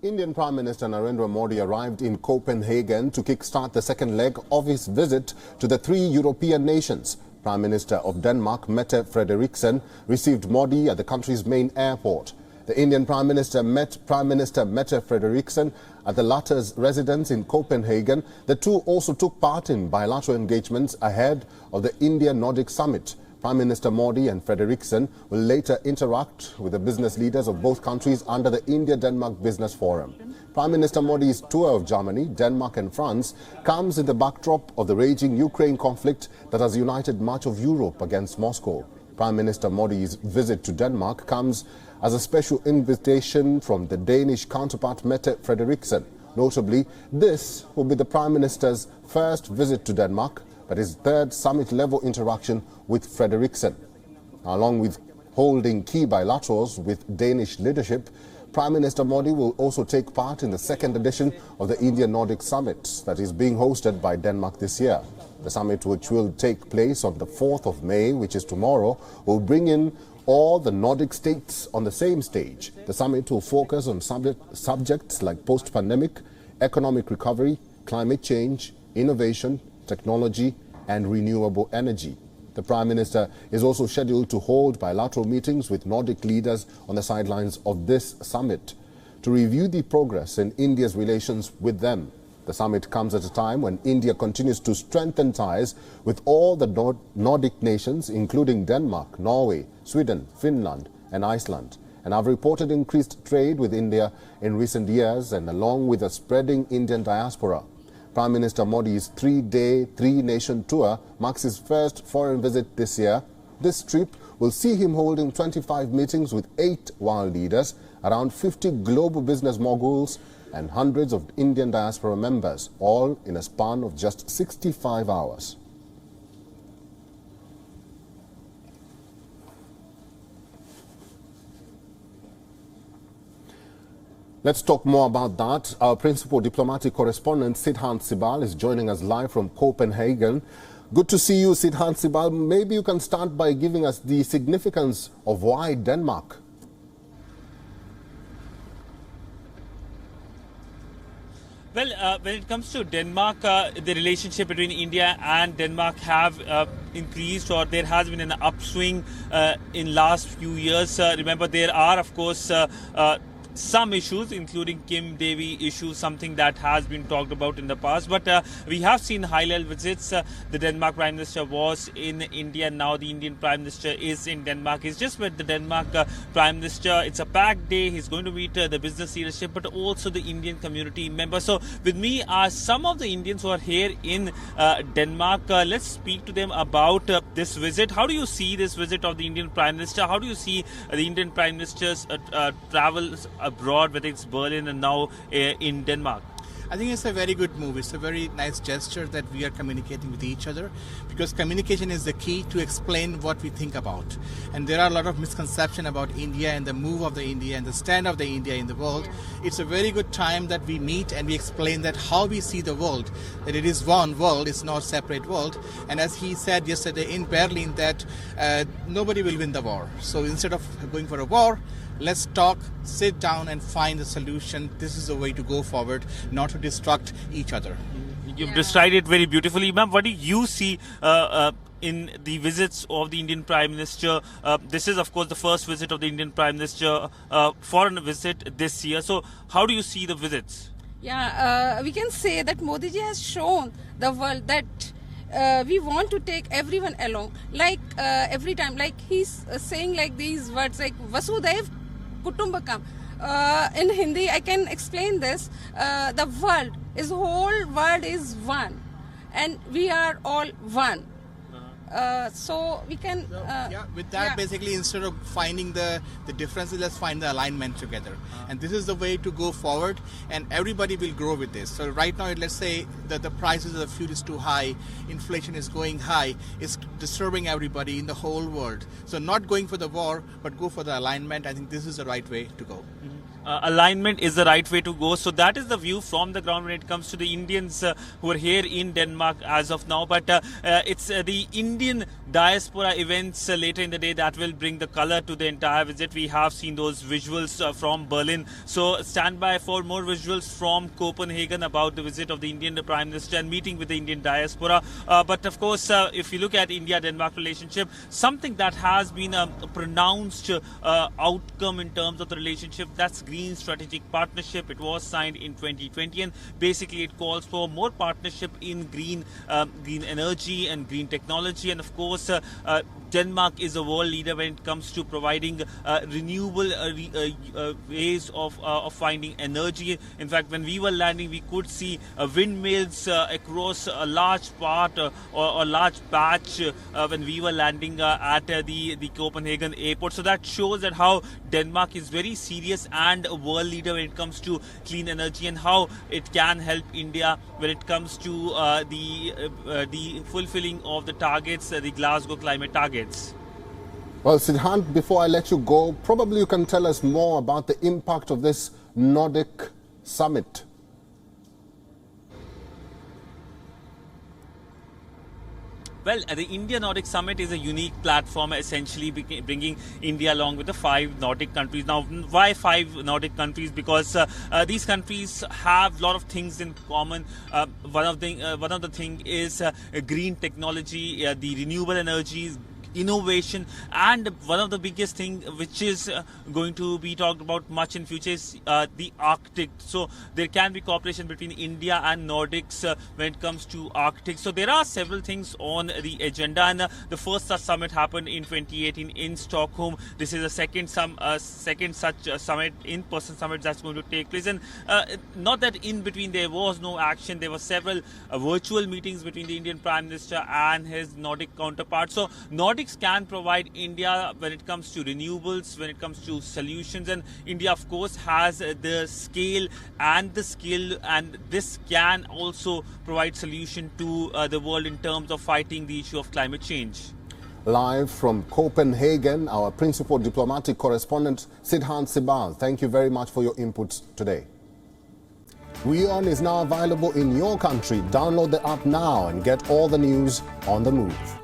Indian Prime Minister Narendra Modi arrived in Copenhagen to kickstart the second leg of his visit to the three European nations. Prime Minister of Denmark, Mette Frederiksen, received Modi at the country's main airport. The Indian Prime Minister met Prime Minister Mette Frederiksen at the latter's residence in Copenhagen. The two also took part in bilateral engagements ahead of the India-Nordic summit. Prime Minister Modi and Frederiksen will later interact with the business leaders of both countries under the India-Denmark Business Forum. Prime Minister Modi's tour of Germany, Denmark and France comes in the backdrop of the raging Ukraine conflict that has united much of Europe against Moscow. Prime Minister Modi's visit to Denmark comes as a special invitation from the Danish counterpart Mette Frederiksen. Notably, this will be the Prime Minister's first visit to Denmark, but his third summit-level interaction with Frederiksen. Along with holding key bilaterals with Danish leadership, Prime Minister Modi will also take part in the second edition of the India-Nordic Summit that is being hosted by Denmark this year. The summit, which will take place on the 4th of May, which is tomorrow, will bring in all the Nordic states on the same stage. The summit will focus on subjects like post-pandemic, economic recovery, climate change, innovation, technology and renewable energy. The Prime Minister is also scheduled to hold bilateral meetings with Nordic leaders on the sidelines of this summit to review the progress in India's relations with them. The summit comes at a time when India continues to strengthen ties with all the Nordic nations, including Denmark, Norway, Sweden, Finland and Iceland, and have reported increased trade with India in recent years, and along with a spreading Indian diaspora. Prime Minister Modi's three-day, three-nation tour marks his first foreign visit this year. This trip will see him holding 25 meetings with 8 world leaders, around 50 global business moguls and hundreds of Indian diaspora members, all in a span of just 65 hours. Let's talk more about that. Our principal diplomatic correspondent, Sidhant Sibal, is joining us live from Copenhagen. Good to see you, Sidhant Sibal. Maybe you can start by giving us the significance of why Denmark. Well, when it comes to Denmark, the relationship between India and Denmark have increased, or there has been an upswing in last few years. Remember, there are, of course, some issues, including Kim Devi issue, something that has been talked about in the past. But we have seen high-level visits. The Denmark Prime Minister was in India. Now the Indian Prime Minister is in Denmark. He's just met the Denmark Prime Minister. It's a packed day. He's going to meet the business leadership, but also the Indian community members. So with me are some of the Indians who are here in Denmark. Let's speak to them about this visit. How do you see this visit of the Indian Prime Minister? How do you see the Indian Prime Minister's travels abroad, whether it's Berlin and now in Denmark? I think it's a very good move. It's a very nice gesture that we are communicating with each other, because communication is the key to explain what we think about. And there are a lot of misconceptions about India and the move of the India and the stand of the India in the world. It's a very good time that we meet and we explain that how we see the world, that it is one world, it's not a separate world. And as he said yesterday in Berlin, that nobody will win the war. So instead of going for a war, let's talk, sit down and find a solution. This is the way to go forward, not to destruct each other. You've described it very beautifully. Ma'am, what do you see in the visits of the Indian Prime Minister? This is, of course, the first visit of the Indian Prime Minister, foreign visit this year. So how do you see the visits? Yeah, we can say that Modi ji has shown the world that we want to take everyone along. Like every time, like he's saying like these words like Vasudhaiv Kutumbakam. In Hindi, I can explain this. The world, whole world is one, and we are all one. So we can. With that, basically, instead of finding the differences, let's find the alignment together. And this is the way to go forward, and everybody will grow with this. So right now, let's say that the prices of the food is too high, inflation is going high, it's disturbing everybody in the whole world. So not going for the war, but go for the alignment. I think this is the right way to go. Mm-hmm. alignment is the right way to go. So that is the view from the ground when it comes to the Indians who are here in Denmark as of now. But it's the Indian diaspora events later in the day that will bring the color to the entire visit. We have seen those visuals from Berlin. So stand by for more visuals from Copenhagen about the visit of the Indian Prime Minister and meeting with the Indian diaspora. But of course, if you look at India-Denmark relationship, something that has been a pronounced outcome in terms of the relationship, that's Green Strategic Partnership. It was signed in 2020, and basically it calls for more partnership in green energy and green technology. And of course, Denmark is a world leader when it comes to providing renewable ways of finding energy. In fact, when we were landing, we could see windmills across a large part or a large patch when we were landing at the Copenhagen airport. So that shows that how Denmark is very serious and a world leader when it comes to clean energy, and how it can help India when it comes to the fulfilling of the targets, the Glasgow climate targets. Well, Siddhant, before I let you go, probably you can tell us more about the impact of this Nordic summit. Well, the India-Nordic Summit is a unique platform, essentially bringing India along with the 5 Nordic countries. Now, why 5 Nordic countries? Because these countries have a lot of things in common. One of the thing is green technology, the renewable energies, innovation, and one of the biggest thing which is going to be talked about much in future is the Arctic. So there can be cooperation between India and Nordics when it comes to Arctic. So there are several things on the agenda, and the first such summit happened in 2018 in Stockholm. This is a second such summit, in-person summit, that's going to take place. And not that in between there was no action. There were several virtual meetings between the Indian Prime Minister and his Nordic counterpart. So Nordics can provide India when it comes to renewables, when it comes to solutions, and India of course has the scale and the skill, and this can also provide solution to the world in terms of fighting the issue of climate change. Live from Copenhagen, our principal diplomatic correspondent Siddhant Sibal. Thank you very much for your inputs today. WION is now available in your country. Download the app now and get all the news on the move.